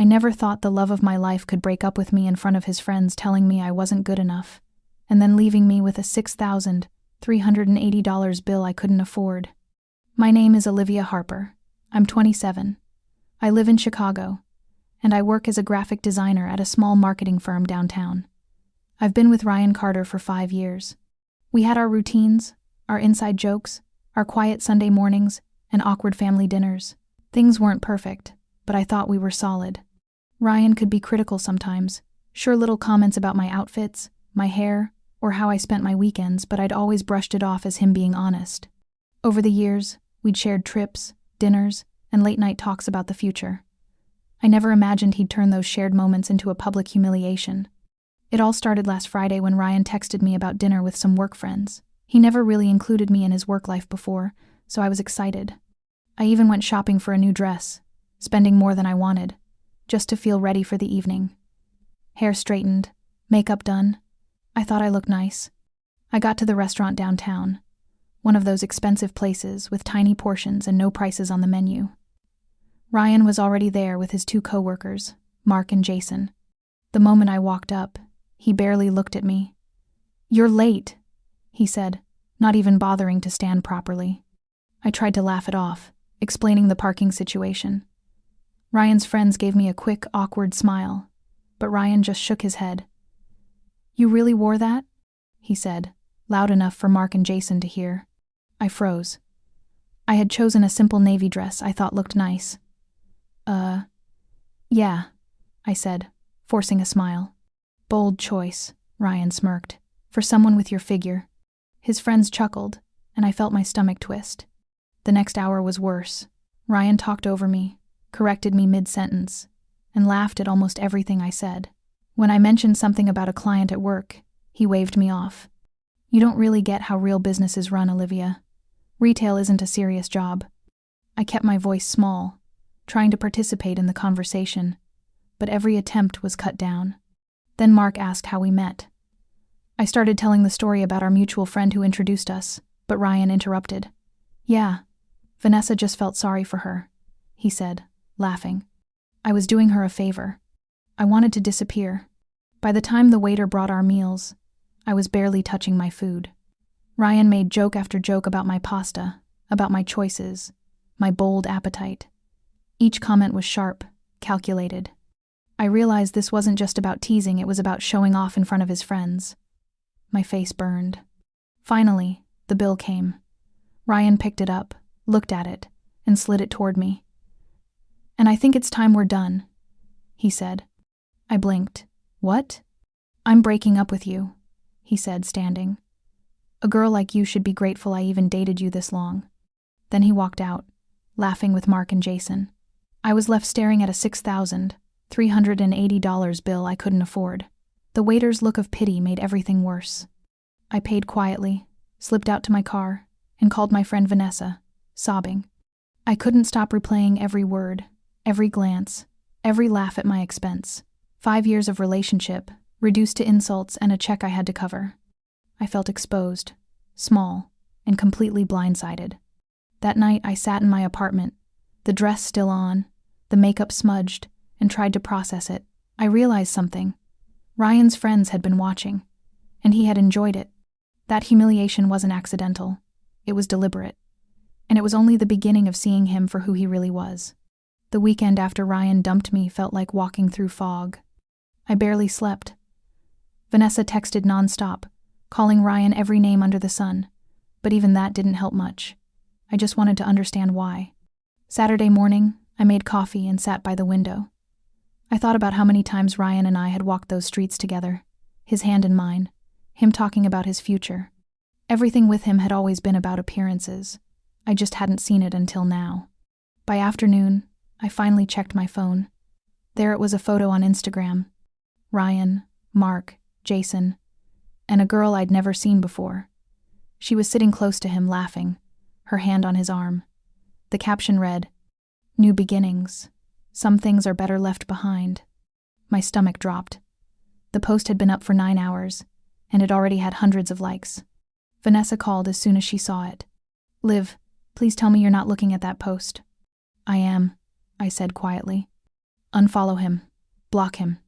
I never thought the love of my life could break up with me in front of his friends telling me I wasn't good enough, and then leaving me with a $6,380 bill I couldn't afford. My name is Olivia Harper. I'm 27. I live in Chicago, and I work as a graphic designer at a small marketing firm downtown. I've been with Ryan Carter for 5 years. We had our routines, our inside jokes, our quiet Sunday mornings, and awkward family dinners. Things weren't perfect, but I thought we were solid. Ryan could be critical sometimes, sure little comments about my outfits, my hair, or how I spent my weekends, but I'd always brushed it off as him being honest. Over the years, we'd shared trips, dinners, and late-night talks about the future. I never imagined he'd turn those shared moments into a public humiliation. It all started last Friday when Ryan texted me about dinner with some work friends. He never really included me in his work life before, so I was excited. I even went shopping for a new dress, spending more than I wanted, just to feel ready for the evening. Hair straightened, makeup done. I thought I looked nice. I got to the restaurant downtown, one of those expensive places with tiny portions and no prices on the menu. Ryan was already there with his 2 coworkers, Mark and Jason. The moment I walked up, he barely looked at me. "You're late," he said, not even bothering to stand properly. I tried to laugh it off, explaining the parking situation. Ryan's friends gave me a quick, awkward smile, but Ryan just shook his head. "You really wore that?" he said, loud enough for Mark and Jason to hear. I froze. I had chosen a simple navy dress I thought looked nice. Yeah, I said, forcing a smile. "Bold choice," Ryan smirked, "for someone with your figure." His friends chuckled, and I felt my stomach twist. The next hour was worse. Ryan talked over me, corrected me mid-sentence, and laughed at almost everything I said. When I mentioned something about a client at work, he waved me off. "You don't really get how real businesses run, Olivia. Retail isn't a serious job." I kept my voice small, trying to participate in the conversation, but every attempt was cut down. Then Mark asked how we met. I started telling the story about our mutual friend who introduced us, but Ryan interrupted. "Yeah, Vanessa just felt sorry for her," he said, laughing. "I was doing her a favor. I wanted to disappear. By the time the waiter brought our meals, I was barely touching my food." Ryan made joke after joke about my pasta, about my choices, my bold appetite. Each comment was sharp, calculated. I realized this wasn't just about teasing, it was about showing off in front of his friends. My face burned. Finally, the bill came. Ryan picked it up, looked at it, and slid it toward me. "And I think it's time we're done," he said. I blinked. "What?" "I'm breaking up with you," he said, standing. "A girl like you should be grateful I even dated you this long." Then he walked out, laughing with Mark and Jason. I was left staring at a $6,380 bill I couldn't afford. The waiter's look of pity made everything worse. I paid quietly, slipped out to my car, and called my friend Vanessa, sobbing. I couldn't stop replaying every word, every glance, every laugh at my expense. 5 years of relationship, reduced to insults and a check I had to cover. I felt exposed, small, and completely blindsided. That night I sat in my apartment, the dress still on, the makeup smudged, and tried to process it. I realized something. Ryan's friends had been watching, and he had enjoyed it. That humiliation wasn't accidental. It was deliberate. And it was only the beginning of seeing him for who he really was. The weekend after Ryan dumped me felt like walking through fog. I barely slept. Vanessa texted nonstop, calling Ryan every name under the sun, but even that didn't help much. I just wanted to understand why. Saturday morning, I made coffee and sat by the window. I thought about how many times Ryan and I had walked those streets together, his hand in mine, him talking about his future. Everything with him had always been about appearances. I just hadn't seen it until now. By afternoon, I finally checked my phone. There it was, a photo on Instagram. Ryan, Mark, Jason, and a girl I'd never seen before. She was sitting close to him, laughing, her hand on his arm. The caption read, "New beginnings. Some things are better left behind." My stomach dropped. The post had been up for 9 hours, and it already had hundreds of likes. Vanessa called as soon as she saw it. "Liv, please tell me you're not looking at that post." "I am," I said quietly. Unfollow him. Block him.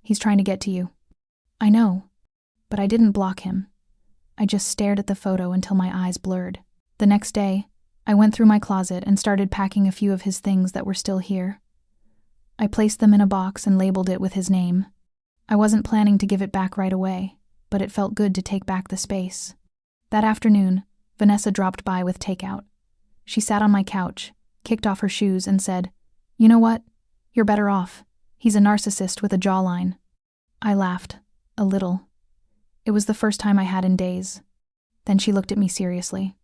He's trying to get to you. I know. But I didn't block him. I just stared at the photo until my eyes blurred. The next day, I went through my closet and started packing a few of his things that were still here. I placed them in a box and labeled it with his name. I wasn't planning to give it back right away, but it felt good to take back the space. That afternoon, Vanessa dropped by with takeout. She sat on my couch, kicked off her shoes, and said, "You know what? You're better off. He's a narcissist with a jawline." I laughed, a little. It was the first time I had in days. Then she looked at me seriously.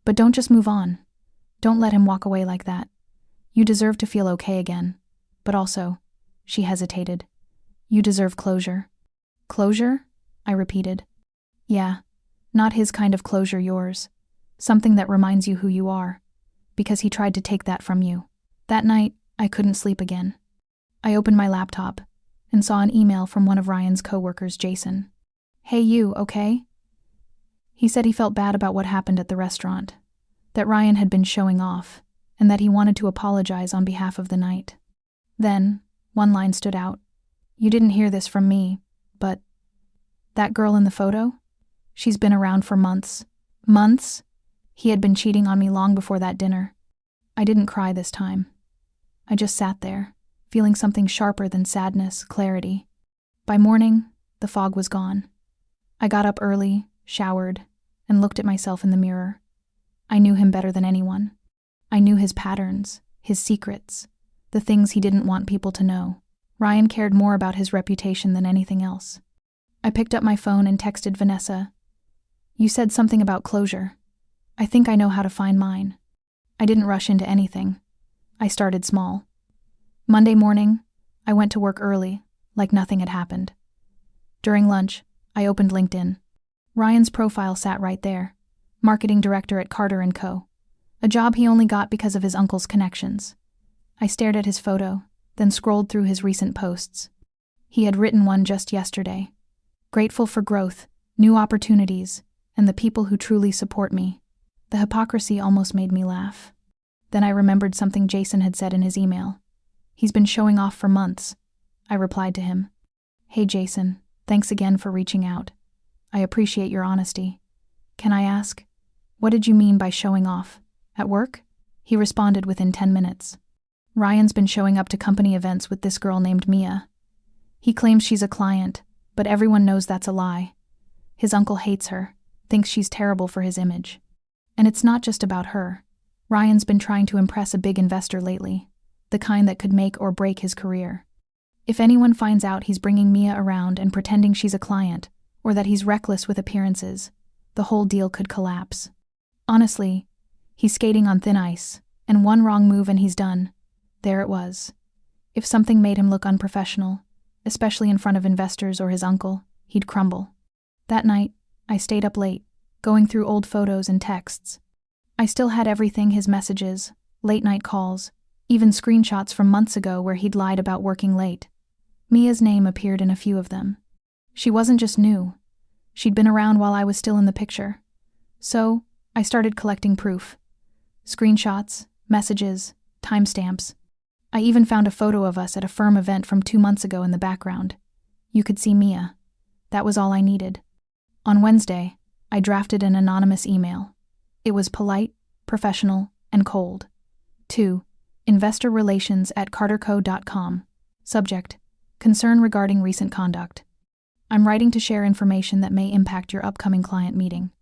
"But don't just move on. Don't let him walk away like that. You deserve to feel okay again. But also," she hesitated, "you deserve closure." "Closure?" I repeated. "Yeah, not his kind of closure, yours. Something that reminds you who you are. Because he tried to take that from you." That night, I couldn't sleep again. I opened my laptop and saw an email from one of Ryan's coworkers, Jason. "Hey you, okay?" He said he felt bad about what happened at the restaurant, that Ryan had been showing off, and that he wanted to apologize on behalf of the night. Then, one line stood out. "You didn't hear this from me, but that girl in the photo? She's been around for months." Months? He had been cheating on me long before that dinner. I didn't cry this time. I just sat there, feeling something sharper than sadness, clarity. By morning, the fog was gone. I got up early, showered, and looked at myself in the mirror. I knew him better than anyone. I knew his patterns, his secrets, the things he didn't want people to know. Ryan cared more about his reputation than anything else. I picked up my phone and texted Vanessa. "You said something about closure. I think I know how to find mine." I didn't rush into anything. I started small. Monday morning, I went to work early, like nothing had happened. During lunch, I opened LinkedIn. Ryan's profile sat right there, marketing director at Carter & Co., a job he only got because of his uncle's connections. I stared at his photo, then scrolled through his recent posts. He had written one just yesterday. "Grateful for growth, new opportunities, and the people who truly support me." The hypocrisy almost made me laugh. Then I remembered something Jason had said in his email. "He's been showing off for months." I replied to him. "Hey Jason, thanks again for reaching out. I appreciate your honesty. Can I ask, what did you mean by showing off? At work?" He responded within 10 minutes. "Ryan's been showing up to company events with this girl named Mia. He claims she's a client, but everyone knows that's a lie. His uncle hates her, thinks she's terrible for his image. And it's not just about her. Ryan's been trying to impress a big investor lately, the kind that could make or break his career. If anyone finds out he's bringing Mia around and pretending she's a client, or that he's reckless with appearances, the whole deal could collapse. Honestly, he's skating on thin ice, and one wrong move and he's done." There it was. If something made him look unprofessional, especially in front of investors or his uncle, he'd crumble. That night, I stayed up late, going through old photos and texts. I still had everything: his messages, late-night calls, even screenshots from months ago where he'd lied about working late. Mia's name appeared in a few of them. She wasn't just new. She'd been around while I was still in the picture. So, I started collecting proof. Screenshots, messages, timestamps. I even found a photo of us at a firm event from 2 months ago in the background. You could see Mia. That was all I needed. On Wednesday, I drafted an anonymous email. It was polite, professional, and cold. To investorrelations@carterco.com. Subject: concern regarding recent conduct. I'm writing to share information that may impact your upcoming client meeting.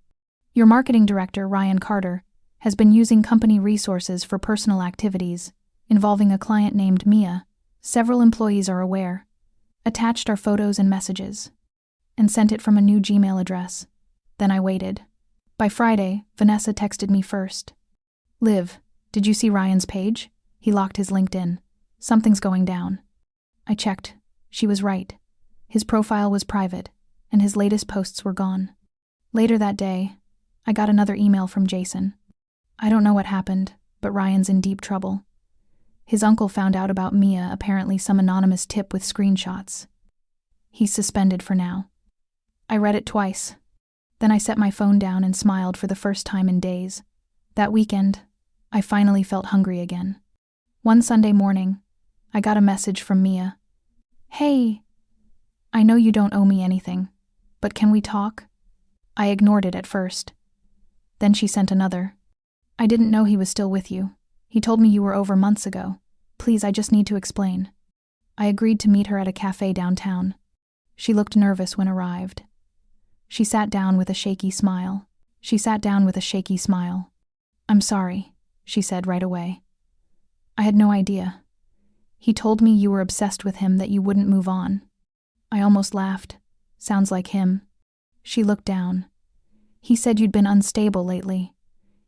Your marketing director, Ryan Carter, has been using company resources for personal activities involving a client named Mia. Several employees are aware. Attached are photos and messages. And sent it from a new Gmail address. Then I waited. By Friday, Vanessa texted me first. "Liv, did you see Ryan's page? He locked his LinkedIn. Something's going down." I checked. She was right. His profile was private, and his latest posts were gone. Later that day, I got another email from Jason. "I don't know what happened, but Ryan's in deep trouble. His uncle found out about Mia, apparently some anonymous tip with screenshots. He's suspended for now." I read it twice. Then I set my phone down and smiled for the first time in days. That weekend, I finally felt hungry again. One Sunday morning, I got a message from Mia. Hey, I know you don't owe me anything, but can we talk? I ignored it at first. Then she sent another. I didn't know he was still with you. He told me you were over months ago. Please, I just need to explain. I agreed to meet her at a cafe downtown. She looked nervous when arrived. She sat down with a shaky smile. I'm sorry, she said right away. I had no idea. He told me you were obsessed with him, that you wouldn't move on. I almost laughed. Sounds like him. She looked down. He said you'd been unstable lately.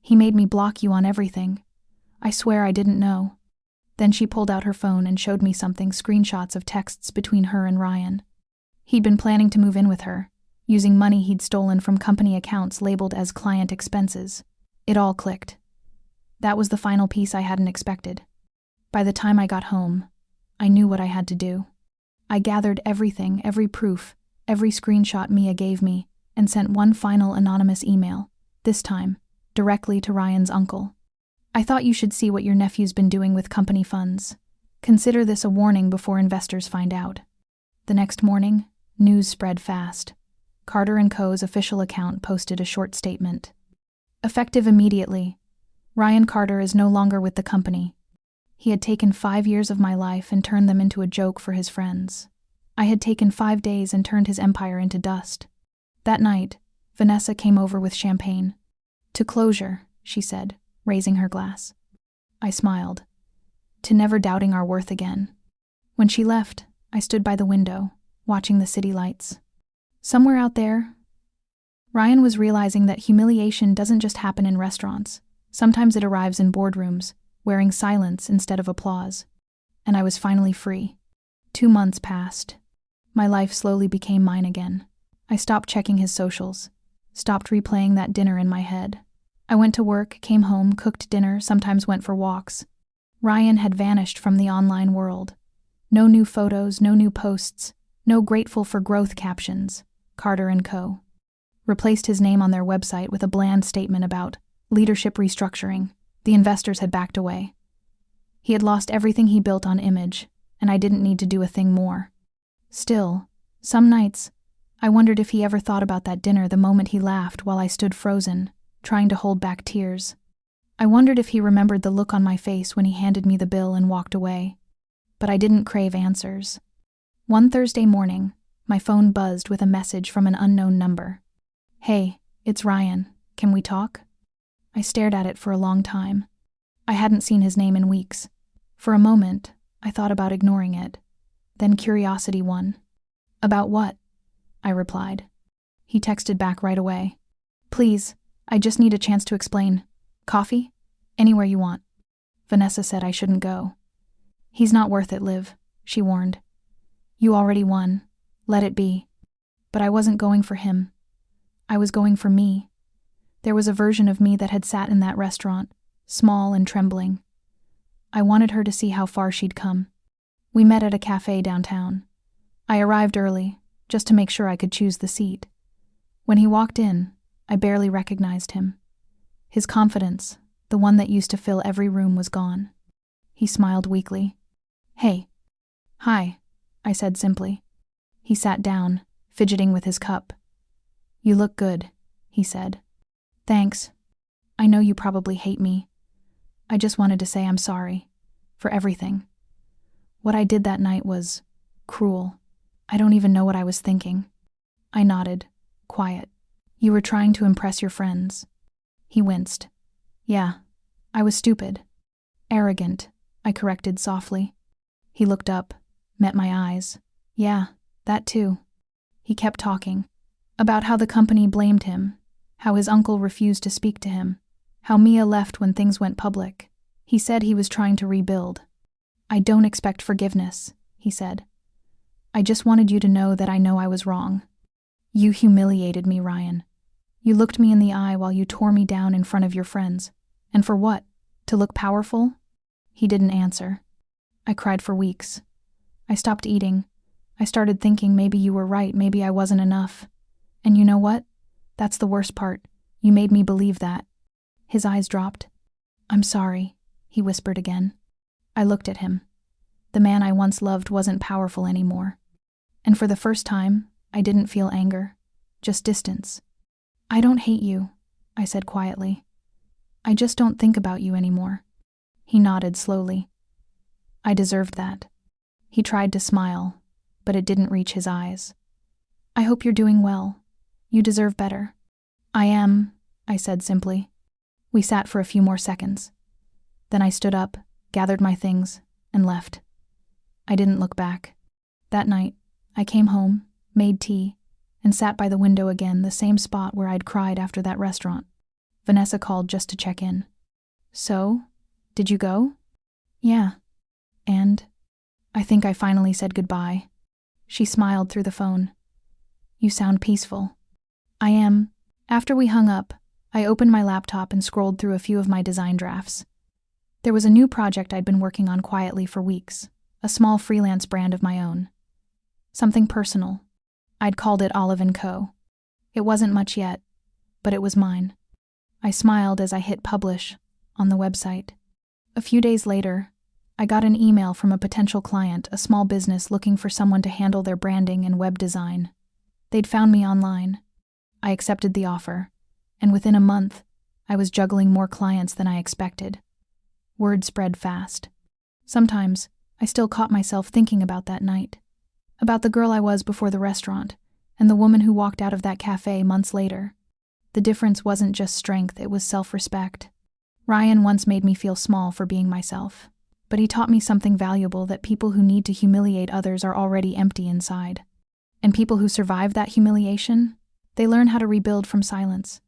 He made me block you on everything. I swear I didn't know. Then she pulled out her phone and showed me something, screenshots of texts between her and Ryan. He'd been planning to move in with her, using money he'd stolen from company accounts labeled as client expenses. It all clicked. That was the final piece I hadn't expected. By the time I got home, I knew what I had to do. I gathered everything, every proof, every screenshot Mia gave me, and sent one final anonymous email, this time, directly to Ryan's uncle. I thought you should see what your nephew's been doing with company funds. Consider this a warning before investors find out. The next morning, news spread fast. Carter & Co.'s official account posted a short statement. Effective immediately, Ryan Carter is no longer with the company. He had taken 5 years of my life and turned them into a joke for his friends. I had taken 5 days and turned his empire into dust. That night, Vanessa came over with champagne. To closure, she said, raising her glass. I smiled. To never doubting our worth again. When she left, I stood by the window, watching the city lights. Somewhere out there, Ryan was realizing that humiliation doesn't just happen in restaurants. Sometimes it arrives in boardrooms, wearing silence instead of applause. And I was finally free. 2 months passed. My life slowly became mine again. I stopped checking his socials, stopped replaying that dinner in my head. I went to work, came home, cooked dinner, sometimes went for walks. Ryan had vanished from the online world. No new photos, no new posts, no grateful for growth captions. Carter & Co. replaced his name on their website with a bland statement about leadership restructuring. The investors had backed away. He had lost everything he built on image, and I didn't need to do a thing more. Still, some nights, I wondered if he ever thought about that dinner the moment he laughed while I stood frozen, trying to hold back tears. I wondered if he remembered the look on my face when he handed me the bill and walked away. But I didn't crave answers. One Thursday morning, my phone buzzed with a message from an unknown number. Hey, it's Ryan. Can we talk? I stared at it for a long time. I hadn't seen his name in weeks. For a moment, I thought about ignoring it. Then curiosity won. About what? I replied. He texted back right away. Please, I just need a chance to explain. Coffee? Anywhere you want. Vanessa said I shouldn't go. He's not worth it, Liv, she warned. You already won. Let it be. But I wasn't going for him. I was going for me. There was a version of me that had sat in that restaurant, small and trembling. I wanted her to see how far she'd come. We met at a cafe downtown. I arrived early, just to make sure I could choose the seat. When he walked in, I barely recognized him. His confidence, the one that used to fill every room, was gone. He smiled weakly. Hey. Hi, I said simply. He sat down, fidgeting with his cup. You look good, he said. Thanks. I know you probably hate me. I just wanted to say I'm sorry. For everything. What I did that night was cruel. I don't even know what I was thinking. I nodded, quiet. You were trying to impress your friends. He winced. Yeah, I was stupid. Arrogant, I corrected softly. He looked up, met my eyes. Yeah, that too. He kept talking. About how the company blamed him, how his uncle refused to speak to him, how Mia left when things went public. He said he was trying to rebuild. I don't expect forgiveness, he said. I just wanted you to know that I know I was wrong. You humiliated me, Ryan. You looked me in the eye while you tore me down in front of your friends. And for what? To look powerful? He didn't answer. I cried for weeks. I stopped eating. I started thinking maybe you were right, maybe I wasn't enough. And you know what? That's the worst part. You made me believe that. His eyes dropped. I'm sorry, he whispered again. I looked at him. The man I once loved wasn't powerful anymore. And for the first time, I didn't feel anger, just distance. "I don't hate you," I said quietly. "I just don't think about you anymore." He nodded slowly. "I deserved that." He tried to smile, but it didn't reach his eyes. "I hope you're doing well. You deserve better." "I am," I said simply. We sat for a few more seconds. Then I stood up, gathered my things, and left. I didn't look back. That night, I came home, made tea, and sat by the window again, the same spot where I'd cried after that restaurant. Vanessa called just to check in. "So, did you go?" "Yeah. And?" "I think I finally said goodbye." She smiled through the phone. "You sound peaceful." "I am." After we hung up, I opened my laptop and scrolled through a few of my design drafts. There was a new project I'd been working on quietly for weeks, a small freelance brand of my own. Something personal. I'd called it Olive & Co. It wasn't much yet, but it was mine. I smiled as I hit publish on the website. A few days later, I got an email from a potential client, a small business looking for someone to handle their branding and web design. They'd found me online. I accepted the offer, and within a month, I was juggling more clients than I expected. Word spread fast. Sometimes, I still caught myself thinking about that night, about the girl I was before the restaurant, and the woman who walked out of that cafe months later. The difference wasn't just strength, it was self-respect. Ryan once made me feel small for being myself, but he taught me something valuable, that people who need to humiliate others are already empty inside. And people who survive that humiliation, they learn how to rebuild from silence.